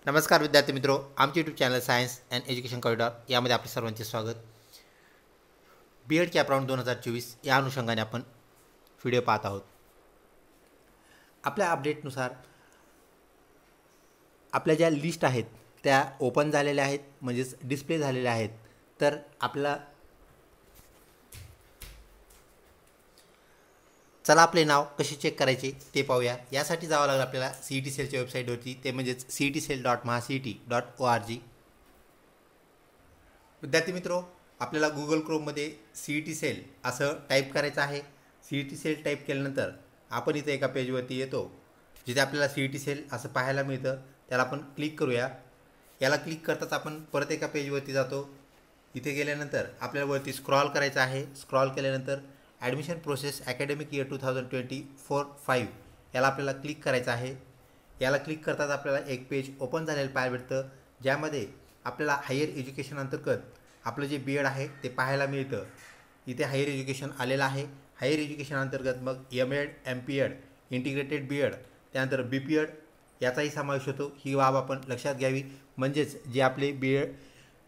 नमस्कार विद्यार्थी मित्रों, आमचे YouTube channel science and education corridor यामध्ये आपले सर्वांचे स्वागत। बीएड कॅपराउंड 2024 या अनुषंगाने आपण व्हिडिओ पाहत आहोत। आपल्या अपडेटनुसार आपल्या ज्या लिस्ट आहेत त्या ओपन झालेल्या आहेत, म्हणजेच डिस्प्ले झालेल्या आहेत। तर आपल्याला चला आपले नाव कसे चेक करायचे ते पाहूया। यासाठी जावं लागेल आपल्याला CET सेलच्या वेबसाईटवरती, ते म्हणजेच cetcell.mahacet.org। विद्यार्थी मित्रों, आपल्याला गुगल क्रोममध्ये CET सेल असं टाईप करायचं आहे। CET सेल टाईप केल्यानंतर आपण इथे एका पेजवरती येतो जिथे आपल्याला CET सेल असं पाहायला मिळतं। त्याला आपण क्लिक करूया। याला क्लिक करताच आपण परत एका पेजवरती जातो। इथे गेल्यानंतर आपल्याला वरती स्क्रॉल करायचं आहे। स्क्रॉल केल्यानंतर ॲडमिशन प्रोसेस अकॅडमिक इयर 2024-5 याला आपल्याला क्लिक करायचं आहे। याला क्लिक करताच आपल्याला एक पेज ओपन झालेलं पाहायला भेटतं, ज्यामध्ये आपल्याला हायर एज्युकेशन अंतर्गत आपलं जे बीएड आहे ते पाहायला मिळतं। इथे हायर एज्युकेशन आलेलं आहे। हायर एज्युकेशन अंतर्गत मग MAd, MPEd, इंटिग्रेटेड बीएड, त्यानंतर BPEd याचाही समावेश होतो। ही बाब आपण लक्षात घ्यावी, म्हणजेच जे आपले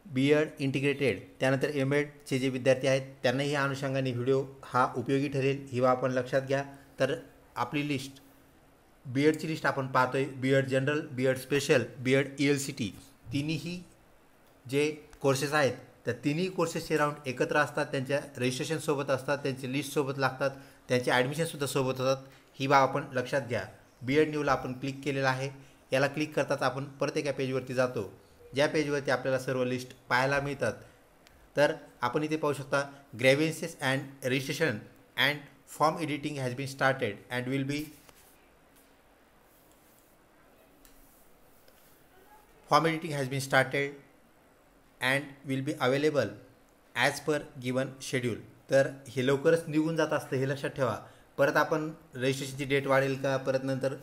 बीएड इंटिग्रेटेड त्यानंतर MAdचे जे विद्यार्थी आहेत त्यांनाही या अनुषंगाने व्हिडिओ हा उपयोगी ठरेल, ही बाब आपण लक्षात घ्या। तर आपली लिस्ट बीएडची लिस्ट आपण पाहतोय। BEd general, BEd special, BEd ELCT तिन्ही जे कोर्सेस आहेत त्या तिन्ही कोर्सेसचे राऊंड एकत्र असतात, त्यांच्या रजिस्ट्रेशनसोबत असतात, त्यांचे लिस्टसोबत लागतात, त्यांचे ॲडमिशनसुद्धा सोबत होतात। ही बाब आपण लक्षात घ्या। बीएड न्यूला आपण क्लिक केलेलं आहे। याला क्लिक करताच आपण परत एका पेजवरती जातो, ज्या पेजवरती आपल्याला सर्व लिस्ट पाहायला मिळतात। तर आपण इथे पाहू शकता, grievances and registration and form editing has been started and will be form editing has been started and will be available as per given schedule. तर हे लवकरच निघून जात असतं, हे लक्षात ठेवा। परत आपण रजिस्ट्रेशनची डेट वाढेल का, परत नंतर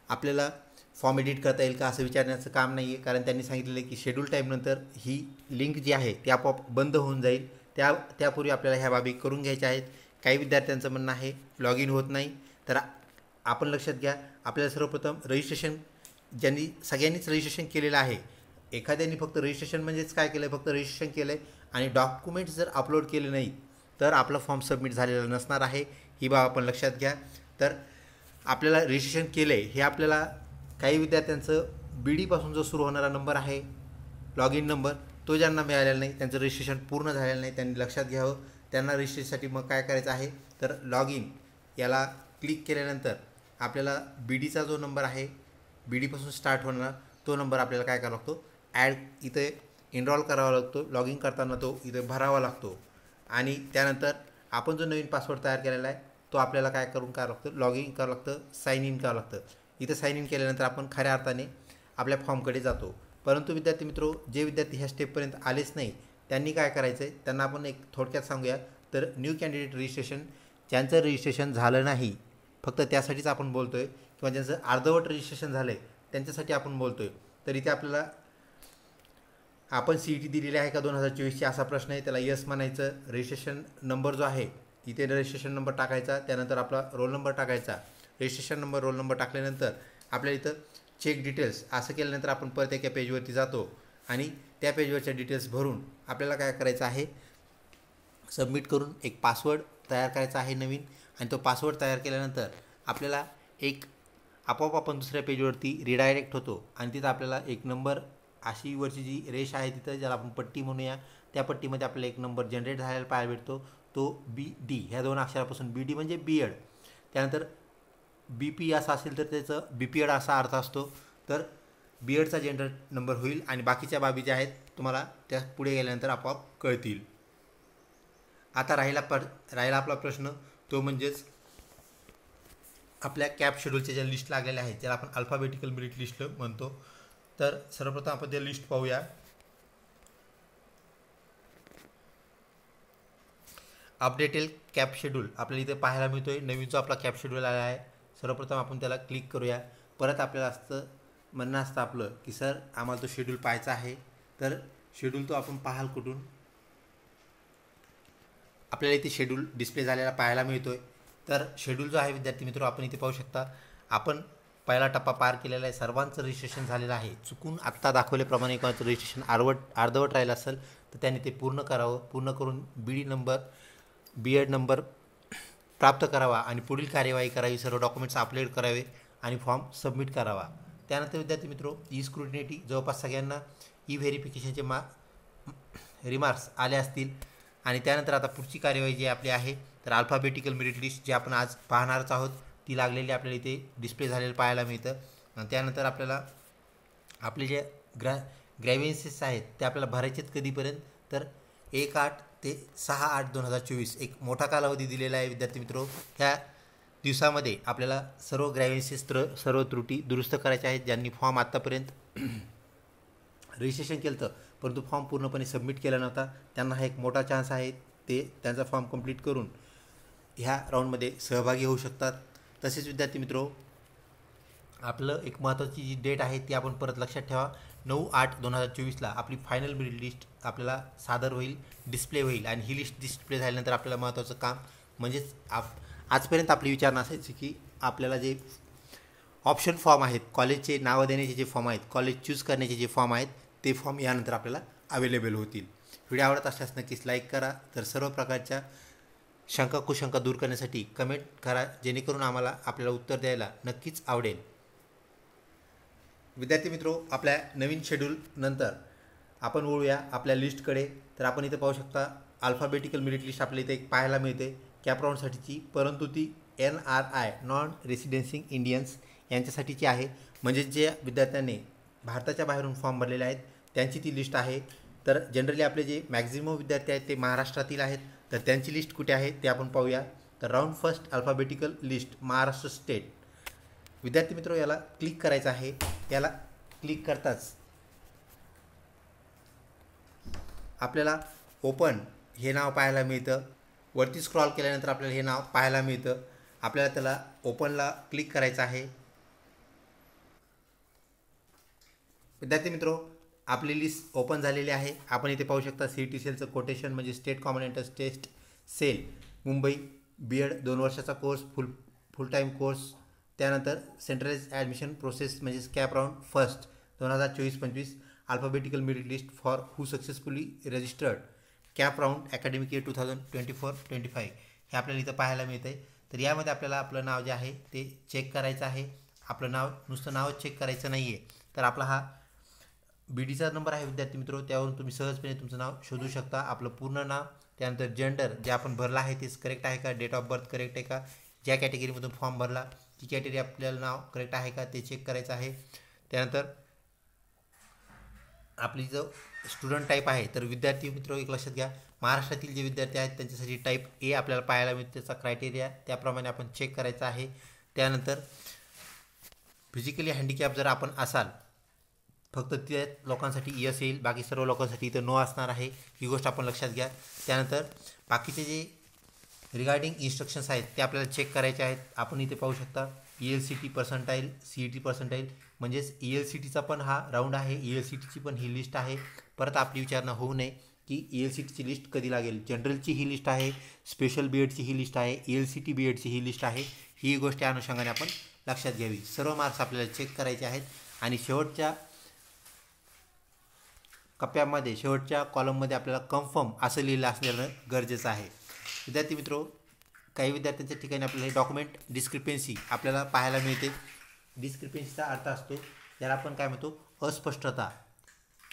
आपल्याला फॉर्म एडिट करता येईल का असं विचारण्याचं काम नाही आहे, कारण त्यांनी सांगितलेलं आहे की शेड्यूल टाईमनंतर ही लिंक जी आहे ती आपोआप बंद होऊन जाईल। त्यापूर्वी आपल्याला ह्या बाबी करून घ्यायच्या आहेत। काही विद्यार्थ्यांचं म्हणणं आहे लॉग इन होत नाही, तर आपण लक्षात घ्या, आपल्याला सर्वप्रथम रजिस्ट्रेशन सगळ्यांनीच रजिस्ट्रेशन केलेलं आहे। एखाद्याने फक्त रजिस्ट्रेशन म्हणजेच काय केलं, फक्त रजिस्ट्रेशन केलं आहे आणि डॉक्युमेंट्स जर अपलोड केले नाही तर आपला फॉर्म सबमिट झालेला नसणार आहे, ही बाब आपण लक्षात घ्या। तर आपल्याला रजिस्ट्रेशन केलं आहे हे आपल्याला काही विद्यार्थ्यांचं BD पासून जो सुरू होणारा नंबर आहे लॉग इन नंबर, तो ज्यांना मिळालेला नाही, त्यांचं रजिस्ट्रेशन पूर्ण झालेलं नाही, त्यांनी लक्षात घ्यावं। त्यांना रजिस्ट्रेशनसाठी मग काय करायचं आहे, तर लॉग इन याला क्लिक केल्यानंतर आपल्याला BDचा जो नंबर आहे, BDपासून स्टार्ट होणारा तो नंबर आपल्याला काय करावा लागतो, ॲड इथे एनरोल करावा लागतो। लॉग इन करताना तो इथे भरावा लागतो आणि त्यानंतर आपण जो नवीन पासवर्ड तयार केलेला आहे तो आपल्याला काय करावं लागतं, लॉग इन करावं लागतं, साइन इन करावं लागतं। इथं साइन इन केल्यानंतर आपण खऱ्या अर्थाने आपल्या फॉर्मकडे जातो। परंतु विद्यार्थी मित्रों, जे विद्यार्थी ह्या स्टेपपर्यंत आलेच नाही त्यांनी काय करायचं आहे, त्यांना आपण एक थोडक्यात सांगूया। तर न्यू कॅन्डिडेट रजिस्ट्रेशन, ज्यांचं रजिस्ट्रेशन झालं नाही, फक्त त्यासाठीच आपण बोलतो आहे, किंवा ज्यांचं अर्धवट रजिस्ट्रेशन झालं आहे त्यांच्यासाठी आपण बोलतो आहे। तर इथे आपल्याला आपण CET दिलेली आहे का 2024ची असा प्रश्न आहे, त्याला यस म्हणायचं। रजिस्ट्रेशन नंबर जो आहे इथे रजिस्ट्रेशन नंबर टाकायचा, त्यानंतर आपला रोल नंबर टाकायचा। रजिस्ट्रेशन नंबर, रोल नंबर टाकल्यानंतर आपल्याला इथं चेक डिटेल्स असं केल्यानंतर आपण परत एका पेजवरती जातो आणि त्या पेजवरच्या डिटेल्स भरून आपल्याला काय करायचं आहे, सबमिट करून एक पासवर्ड तयार करायचा आहे नवीन, आणि तो पासवर्ड तयार केल्यानंतर आपल्याला आपोआप आपण दुसऱ्या पेजवरती रिडायरेक्ट होतो आणि तिथं आपल्याला एक नंबर अशी वरची जी रेष आहे तिथं, ज्याला आपण पट्टी म्हणूया, त्या पट्टीमध्ये आपल्याला एक नंबर जनरेट झालेला पाहायला भेटतो। तो BD ह्या दोन अक्षरापासून, BD म्हणजे बीएड, त्यानंतर BP असा असेल तर त्याचं BPEd असा अर्थ असतो। तर बीएडचा जनरेट नंबर होईल आणि बाकीच्या बाबी ज्या आहेत तुम्हाला त्या पुढे गेल्यानंतर आपोआप कळतील। आता राहिला आपला प्रश्न, तो म्हणजेच आपल्या कॅप शेड्यूलच्या ज्या लिस्ट लागलेल्या आहेत ज्याला आपण अल्फाबेटिकल मेरिट लिस्ट म्हणतो। तर सर्वप्रथम आपण ते लिस्ट पाहूया। अपडेटेड कॅप शेड्यूल आपल्याला इथे पाहायला मिळतोय, नवीन जो आपला कॅप शेड्यूल आला आहे। सर्वप्रथम आपण त्याला क्लिक करूया। परत आपल्याला म्हणणं असतं आपलं की सर आम्हाला तो शेड्यूल पाहायचा आहे। तर शेड्यूल तो आपण पाहाल कुठून, आपल्याला इथे शेड्यूल डिस्प्ले झालेला पाहायला मिळतोय। तर शेड्यूल जो आहे विद्यार्थी मित्रों, आपण इथे पाहू शकता, आपण पहिला टप्पा पार केलेला आहे, सर्वांचं रजिस्ट्रेशन झालेलं आहे. चुकून आत्ता दाखवल्याप्रमाणे कोणाचं रजिस्ट्रेशन अर्धवट राहिलं असेल तर त्यांनी ते पूर्ण करावं. पूर्ण करून बी एड नंबर प्राप्त करावा आणि पुढील कार्यवाही करावी. सर्व डॉक्युमेंट्स अपलोड करावे आणि फॉर्म सबमिट करावा. त्यानंतर विद्यार्थी मित्रो, ई स्क्रुटिनिटी जवळपास सगळ्यांना ई व्हेरिफिकेशनचे रिमार्क्स आले असतील. आणि त्यानंतर आता पुढची कार्यवाही जी आपली आहे तर अल्फाबेटिकल मेरिट लिस्ट जी आपण आज पाहणारच आहोत ती लागलेली आपल्याला इथे डिस्प्ले झालेलं पाहायला मिळतं. आणि त्यानंतर आपल्याला आपले जे ग्रॅव्हियन्सेस आहेत ते आपल्याला भरायचे आहेत कधीपर्यंत तर 1/8 ते 6/8/2024 एक मोठा कालावधी दिलेला आहे विद्यार्थी मित्रो. ह्या दिवसामध्ये आपल्याला सर्व ग्रॅव्हियन्सेस सर्व त्रुटी दुरुस्त करायच्या आहेत. ज्यांनी फॉर्म आत्तापर्यंत रजिस्ट्रेशन केलं होतं परंतु फॉर्म पूर्णपणे सबमिट केला नव्हता त्यांना हा एक मोठा चान्स आहे. ते त्यांचा फॉर्म कंप्लीट करून ह्या राऊंडमध्ये सहभागी होऊ शकतात. तसेच विद्यार्थी मित्रो, आपलं एक महत्त्वाची जी डेट आहे ती आपण परत लक्षात ठेवा. 9/8/2024 आपली फायनल मेरिट लिस्ट आपल्याला सादर होईल, डिस्प्ले होईल. आणि ही लिस्ट डिस्प्ले झाल्यानंतर आपल्याला महत्त्वाचं काम म्हणजेच आजपर्यंत आपली विचारणा असायची की आपल्याला जे ऑप्शन फॉर्म आहेत, कॉलेजचे नावं देण्याचे जे फॉर्म आहेत, कॉलेज चूज करण्याचे जे फॉर्म आहेत ते फॉर्म यानंतर आपल्याला अवेलेबल होतील. व्हिडिओ आवडत असल्यास नक्कीच लाईक करा. तर सर्व प्रकारच्या शंका कुशंका दूर करण्यासाठी कमेंट करा जेणेकरून आम्हाला आपल्याला उत्तर द्यायला नक्कीच आवडेल. विद्यार्थी मित्रो, आपल्या नवीन शेड्यूल नंतर आपण वळूया आपल्या लिस्टकडे. तर आपण इथे पाहू शकता अल्फाबेटिकल मेरिट लिस्ट आपल्या इथे एक पाहायला मिळते कॅप राऊंडसाठीची, परंतु ती NRI नॉन रेसिडेन्सिंग इंडियन्स यांच्यासाठीची आहे. म्हणजे जे विद्यार्थ्यांनी भारताच्या बाहेरून फॉर्म भरलेले आहेत त्यांची ती लिस्ट आहे. तर जनरली आपले जे मॅक्झिमम विद्यार्थी आहेत ते महाराष्ट्रातील आहेत. तर त्यांची लिस्ट कुठे आहे ते आपण पाहूया. तर round first alphabetical list Maharashtra state. विद्यार्थी मित्रो, याला क्लिक करायचं आहे. याला क्लिक करताच आपल्याला ओपन हे नाव पाहायला मिळतं. वरती स्क्रॉल केल्यानंतर आपल्याला हे नाव पाहायला मिळतं. आपल्याला त्याला ओपनला क्लिक करायचं आहे. विद्यार्थी मित्रो, आपली लिस्ट ओपन झालेली आहे. आपण इथे पाहू शकता CET सेलचं कोटेशन म्हणजे state common entrance test cell Mumbai, BEd 2 वर्षाचा कोर्स, फुल टाईम कोर्स. त्यानंतर सेंट्रलाइज ॲडमिशन प्रोसेस म्हणजेच cap round first 2024-25 alphabetical merit list for who successfully registered cap round academic year 2024-25 हे आपल्याला इथं पाहायला मिळतं आहे. तर यामध्ये आपल्याला आपलं नाव जे आहे ते चेक करायचं आहे. आपलं नाव नुसतं नावच चेक करायचं नाही आहे. तर आपला हा BDचा नंबर आहे विद्यार्थी मित्रो, त्यावरून तुम्ही सहजपणे तुमचं नाव शोधू शकता. आपलं पूर्ण नाव, त्यानंतर जेंडर जे आपण भरलं आहे तेच करेक्ट आहे का, डेट ऑफ बर्थ करेक्ट आहे का, ज्या कॅटेगरीमधून फॉर्म भरला ती कॅटेगरी आपल्याला नाव करेक्ट आहे का ते चेक करायचं आहे. त्यानंतर आपली जो स्टुडंट टाईप आहे तर विद्यार्थी मित्रो एक लक्षात घ्या, महाराष्ट्रातील जे विद्यार्थी आहेत त्यांच्यासाठी टाईप A आपल्याला पाहायला मिळते. त्याचा क्रायटेरिया त्याप्रमाणे आपण चेक करायचा आहे. त्यानंतर फिजिकली हँडिकॅप जर आपण असाल फक्त त्या लोकांसाठी यस येईल, बाकी सर्व लोकांसाठी इथं नो असणार आहे. ही गोष्ट आपण लक्षात घ्या. त्यानंतर बाकीचे जे रिगार्डिंग इन्स्ट्रक्शन्स आहेत ते आपल्याला चेक करायचे आहेत. आपण इथे पाहू शकता ELCT पर्सेंटाईल, CET पर्सेंटाईल म्हणजेच ELCTचा पण हा राऊंड आहे, ELCTची पण ही लिस्ट आहे. परत आपली विचारणा होऊ नये की ELCTची लिस्ट कधी लागेल. जनरलची ही लिस्ट आहे, स्पेशल BEdची ही लिस्ट आहे, ELCT BEdची ही लिस्ट आहे. ही गोष्ट या अनुषंगाने आपण लक्षात घ्यावी. सर्व मार्क्स आपल्याला चेक करायचे आहेत आणि शेवटच्या कप्प्यामध्ये शेवटच्या कॉलममध्ये आपल्याला कन्फर्म असं लिहिलं असणं गरजेचं आहे. विद्यार्थी मित्रो, काही विद्यार्थ्यांच्या ठिकाणी आपल्याला हे डॉक्युमेंट डिस्क्रिपेन्सी आपल्याला पाहायला मिळते. डिस्क्रिपेन्सीचा अर्थ असतो त्याला आपण काय म्हणतो अस्पष्टता.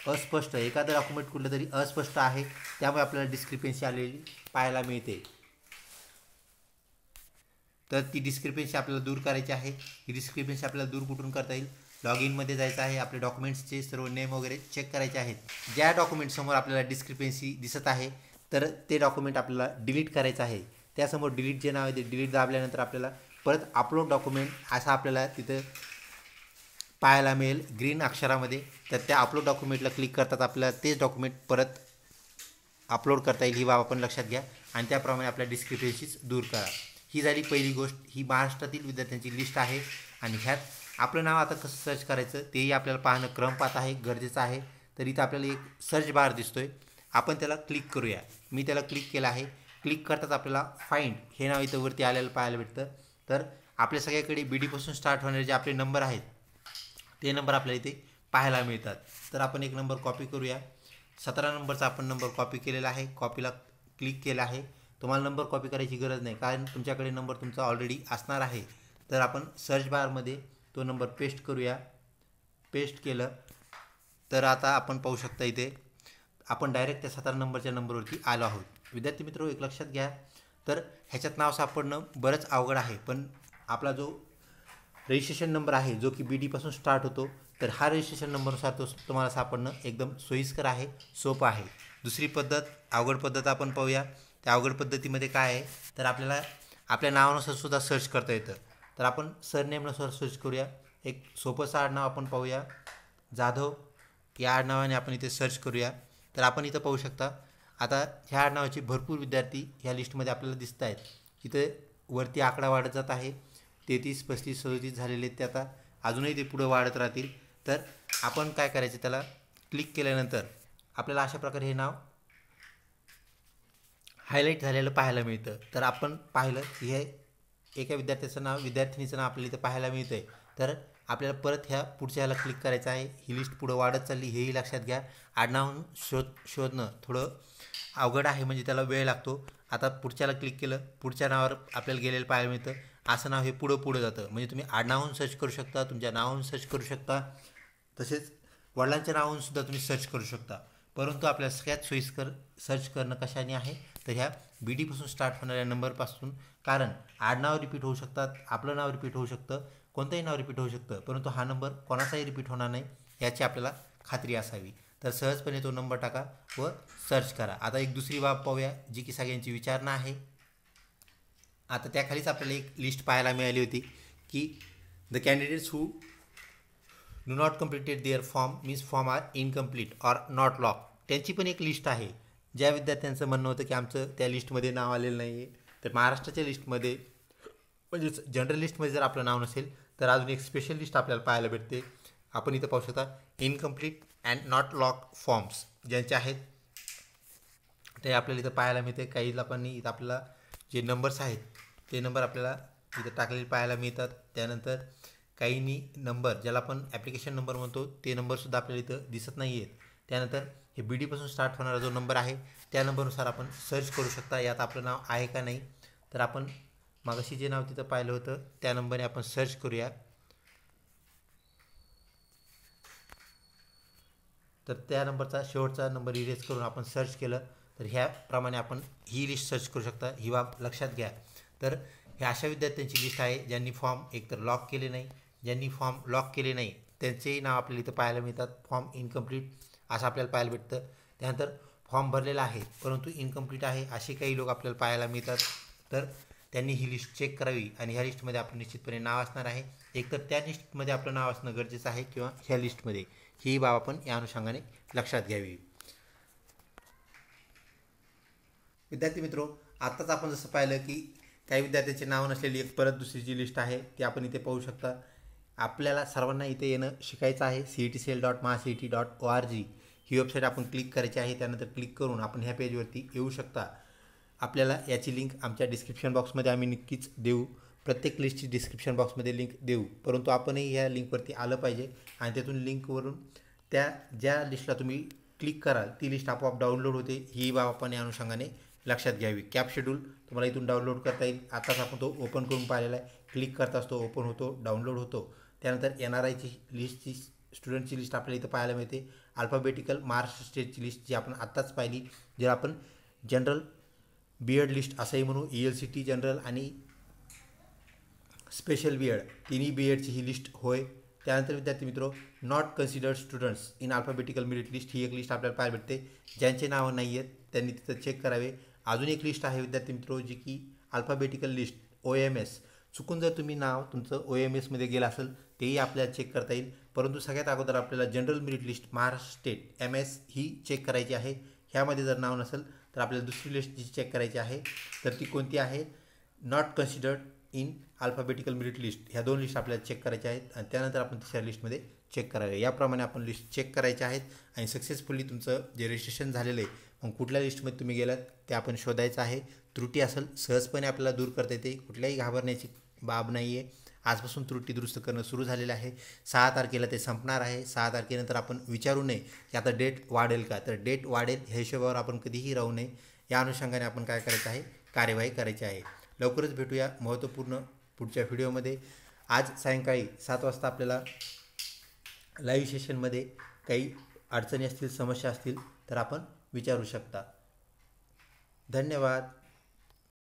अस्पष्ट एखादं डॉक्युमेंट कुठलं तरी अस्पष्ट आहे त्यामुळे आपल्याला डिस्क्रिपेन्सी आलेली पाहायला मिळते. तर ती डिस्क्रिपेन्सी आपल्याला दूर करायची आहे. ही डिस्क्रिपेन्सी आपल्याला दूर कुठून करता येईल, लॉग इनमध्ये जायचं आहे. आपले डॉक्युमेंट्सचे सर्व नेम वगैरे चेक करायचे आहेत. ज्या डॉक्युमेंटसमोर आपल्याला डिस्क्रिपेन्सी दिसत आहे तर ते डॉक्युमेंट आपल्याला डिलीट करायचं आहे. त्यासमोर डिलीट जे नाव आहे ते डिलीट दाबल्यानंतर आपल्याला परत अपलोड डॉक्युमेंट असं आपल्याला तिथं पाहायला मिळेल ग्रीन अक्षरामध्ये. तर त्या अपलोड डॉक्युमेंटला क्लिक करतात आपल्याला तेच डॉक्युमेंट परत अपलोड करता येईल. ही बाब आपण लक्षात घ्या आणि त्याप्रमाणे आपल्या डिस्क्रिपेन्सीज दूर करा. ही झाली पहिली गोष्ट. ही महाराष्ट्रातील विद्यार्थ्यांची लिस्ट आहे आणि ह्यात आपलं नाव आता कसं सर्च करायचं तेही आपल्याला पाहणं क्रमपात आहे, गरजेचं आहे. तर इथं आपल्याला एक सर्च बार दिसतोय, आपण त्याला क्लिक करूया. मी त्याला क्लिक केलं आहे. क्लिक करताच आपल्याला फाइंड हे नाव इथं वरती आलेलं पाहायला भेटतं. तर आपल्या सगळ्याकडे बी डीपासून स्टार्ट होणारे जे आपले नंबर आहेत ते नंबर आपल्याला इथे पाहायला मिळतात. तर आपण एक नंबर कॉपी करूया. 17 नंबरचा आपण नंबर कॉपी केलेला आहे. कॉपीला क्लिक केला आहे. तुम्हाला नंबर कॉपी करायची गरज नाही, कारण तुमच्याकडे नंबर तुमचा ऑलरेडी असणार आहे. तर आपण सर्च बारमध्ये तो नंबर पेस्ट करूया. पेस्ट केलं तर आता आपण पाहू शकता इथे आपण डायरेक्ट त्या 17 नंबरच्या नंबरवरती आलो आहोत. विद्यार्थी मित्र, एक लक्षात घ्या, तर ह्याच्यात नाव सापडणं बरंच अवघड आहे, पण आपला जो रजिस्ट्रेशन नंबर आहे जो की बी डीपासून स्टार्ट होतो, तर हा रजिस्ट्रेशन नंबरनुसार तो तुम्हाला सापडणं एकदम सोयीस्कर आहे, सोपं आहे. दुसरी पद्धत, अवघड पद्धत आपण पाहूया. त्या अवघड पद्धतीमध्ये काय आहे, तर आपल्याला आपल्या नावानुसार सुद्धा सर्च करता येतं. तर आपण सरनेमनुसार सर्च करूया. एक सोपंसं आडनाव आपण पाहूया, जाधव. या आडनावाने आपण इथे सर्च करूया. तर आपण इथं पाहू शकता आता ह्या आडनावाचे भरपूर विद्यार्थी ह्या लिस्टमध्ये आपल्याला दिसत आहेत. इथे वरती आकडा वाढत जात आहे. 33, 35, 37 झालेले ते आता अजूनही ते पुढं वाढत राहतील. तर आपण काय करायचं, त्याला क्लिक केल्यानंतर आपल्याला अशा प्रकारे हे नाव हायलाईट झालेलं पाहायला मिळतं. तर आपण पाहिलं की हे एका विद्यार्थ्याचं नाव, विद्यार्थिनीचं नाव आपल्याला इथं पाहायला मिळतं आहे. तर आपल्याला परत ह्या पुढच्या ह्याला क्लिक करायचं आहे. ही लिस्ट पुढं वाढत चालली, हेही लक्षात घ्या. आडनाव शोधणं थोडं अवघड आहे, म्हणजे त्याला वेळ लागतो. आता पुढच्याला क्लिक केलं, पुढच्या नावावर आपल्याला गेलेलं पाहायला मिळतं. असं नाव हे पुढं जातं, म्हणजे तुम्ही आडनावून सर्च करू शकता, तुमच्या नावाहून सर्च करू शकता, तसेच वडिलांच्या नावाहून सुद्धा तुम्ही सर्च करू शकता. परंतु आपल्याला सगळ्यात सोयीस्कर सर्च करणं कशाने आहे, तर ह्या बी डीपासून स्टार्ट होणाऱ्या नंबरपासून. कारण आडनाव रिपीट होऊ शकतात, आपलं नाव रिपीट होऊ शकतं, कोणतंही नाव रिपीट होऊ शकतं, परंतु हा नंबर कोणाचाही रिपीट होणार नाही याची आपल्याला खात्री असावी. तर सहजपणे तो नंबर टाका व सर्च करा. आता एक दुसरी बाब पाहूया, जी की सगळ्यांची विचारणा आहे. आता त्याखालीच आपल्याला एक लिस्ट पाहायला मिळाली होती की the candidates who do not completed their form means form are incomplete or not lock. त्यांची पण एक लिस्ट आहे. ज्या विद्यार्थ्यांचं म्हणणं होतं की आमचं त्या लिस्टमध्ये नाव आलेलं नाही आहे, तर महाराष्ट्राच्या लिस्टमध्ये म्हणजेच जनरल लिस्टमध्ये जर आपलं नाव नसेल तर अजून एक स्पेशल लिस्ट आपल्याला पाहायला भेटते. आपण इथं पाहू शकता incomplete and not lock forms ज्यांचे आहेत ते आपल्याला इथं पाहायला मिळते. काही लोकांनी इथं आपल्याला जे नंबर्स आहेत ते नंबर आपल्याला इथं टाकलेले पाहायला मिळतात. त्यानंतर काहींनी नंबर, ज्याला आपण ॲप्लिकेशन नंबर म्हणतो, ते नंबरसुद्धा आपल्याला इथं दिसत नाही आहेत. त्यानंतर हे बी डीपासून स्टार्ट होणारा जो नंबर आहे त्या नंबरनुसार आपण सर्च करू शकता यात आपलं नाव आहे का नाही. तर आपण मागाशी जे नाव तिथं पाहिलं होतं त्या नंबरने आपण सर्च करूया. तर त्या नंबरचा शेवटचा नंबर इरेज करून आपण सर्च केलं तर ह्याप्रमाणे आपण ही लिस्ट सर्च करू शकता. ही बाब लक्षात घ्या. तर हे अशा विद्यार्थ्यांची लिस्ट आहे ज्यांनी फॉर्म एकतर लॉक केले नाही, ज्यांनी फॉर्म लॉक केले नाही त्यांचेही नाव आपल्याला इथं पाहायला मिळतात. फॉर्म इनकम्प्लीट असं आपल्याला पाहायला भेटतं. त्यानंतर फॉर्म भरलेला आहे परंतु इनकम्प्लीट आहे असे काही लोक आपल्याला पाहायला मिळतात. तर त्यांनी ही लिस्ट चेक करावी आणि ह्या लिस्टमध्ये आपलं निश्चितपणे नाव असणार आहे. एकतर त्या लिस्टमध्ये आपलं नाव असणं गरजेचं आहे किंवा ह्या लिस्टमध्ये. ही बाब आपण या अनुषंगाने लक्षात घ्यावी. विद्यार्थी मित्रो, आत्ताच आपण जसं पाहिलं की काही विद्यार्थ्यांचे नाव नसलेली एक परत दुसरी जी लिस्ट आहे ती आपण इथे पाहू शकता. आपल्याला सर्वांना इथे येणं शिकायचं आहे. cetcell.mahacet.org ही वेबसाईट आपण क्लिक करायची आहे. त्यानंतर क्लिक करून आपण ह्या पेजवरती येऊ शकता. आपल्याला याची लिंक आमच्या डिस्क्रिप्शन बॉक्समध्ये आम्ही नक्कीच देऊ. प्रत्येक लिस्टची डिस्क्रिप्शन बॉक्समध्ये लिंक देऊ, परंतु आपणही ह्या लिंकवरती आलं पाहिजे आणि त्यातून लिंकवरून त्या ज्या लिस्टला तुम्ही क्लिक कराल ती लिस्ट आपोआप डाउनलोड होते. ही बाब आपण या अनुषंगाने लक्षात घ्यावी. कॅप शेड्यूल तुम्हाला इथून डाउनलोड करता येईल. आताच आपण तो ओपन करून पाहिलेला आहे. क्लिक करताच तो ओपन होतो, डाउनलोड होतो. त्यानंतर NRIची लिस्टची, स्टुडंटची लिस्ट आपल्याला इथं पाहायला मिळते. अल्फाबेटिकल महाराष्ट्र स्टेटची लिस्ट जी आपण आत्ताच पाहिली, जर आपण जनरल BEd लिस्ट असंही म्हणू, ELCT जनरल आणि स्पेशल BEd तिन्ही BEdची ही लिस्ट होय. त्यानंतर विद्यार्थी मित्रो, not considered students in alphabetical merit list ही एक लिस्ट आपल्याला पाहायला भेटते. ज्यांचे नावं नाही आहेत त्यांनी तिथं चेक करावे. अजून एक लिस्ट आहे विद्यार्थी मित्रो जी की अल्फाबेटिकल लिस्ट OMS. चुकून जर तुम्ही नाव तुमचं OMSमध्ये गेलं असेल तेही आपल्याला चेक करता येईल. परंतु सगळ्यात अगोदर आपल्याला general merit list Maharashtra state MS ही चेक करायची आहे. ह्यामध्ये जर नाव नसेल तर आपल्याला दुसरी लिस्ट जी चेक करायची आहे तर ती कोणती आहे, not considered in alphabetical merit list. ह्या दोन लिस्ट आपल्याला चेक करायच्या आहेत आणि त्यानंतर आपण तिसऱ्या लिस्टमध्ये चेक करावे. याप्रमाणे आपण लिस्ट चेक करायच्या आहेत आणि सक्सेसफुली तुमचं जे रजिस्ट्रेशन झालेलं आहे मग कुठल्या लिस्टमध्ये तुम्ही गेलात ते आपण शोधायचं आहे. त्रुटी असेल सहजपणे आपल्याला दूर करता येते. कुठल्याही घाबरण्याची बाब नाही आहे. आजपासून त्रुटी दुरुस्त करणं सुरू झालेलं आहे. 6 तारखेला ते संपणार आहे. 6 तारखेनंतर आपण विचारू नये की आता डेट वाढेल का, तर डेट वाढेल ह्या हिशोबावर आपण कधीही राहू नये. या अनुषंगाने आपण काय करायचं आहे, कार्यवाही करायची आहे. लवकरच भेटूया महत्त्वपूर्ण पुढच्या व्हिडिओमध्ये. आज सायंकाळी 7 वाजता आपल्याला लाईव्ह सेशनमध्ये काही अडचणी असतील, समस्या असतील तर आपण विचारू शकता. धन्यवाद.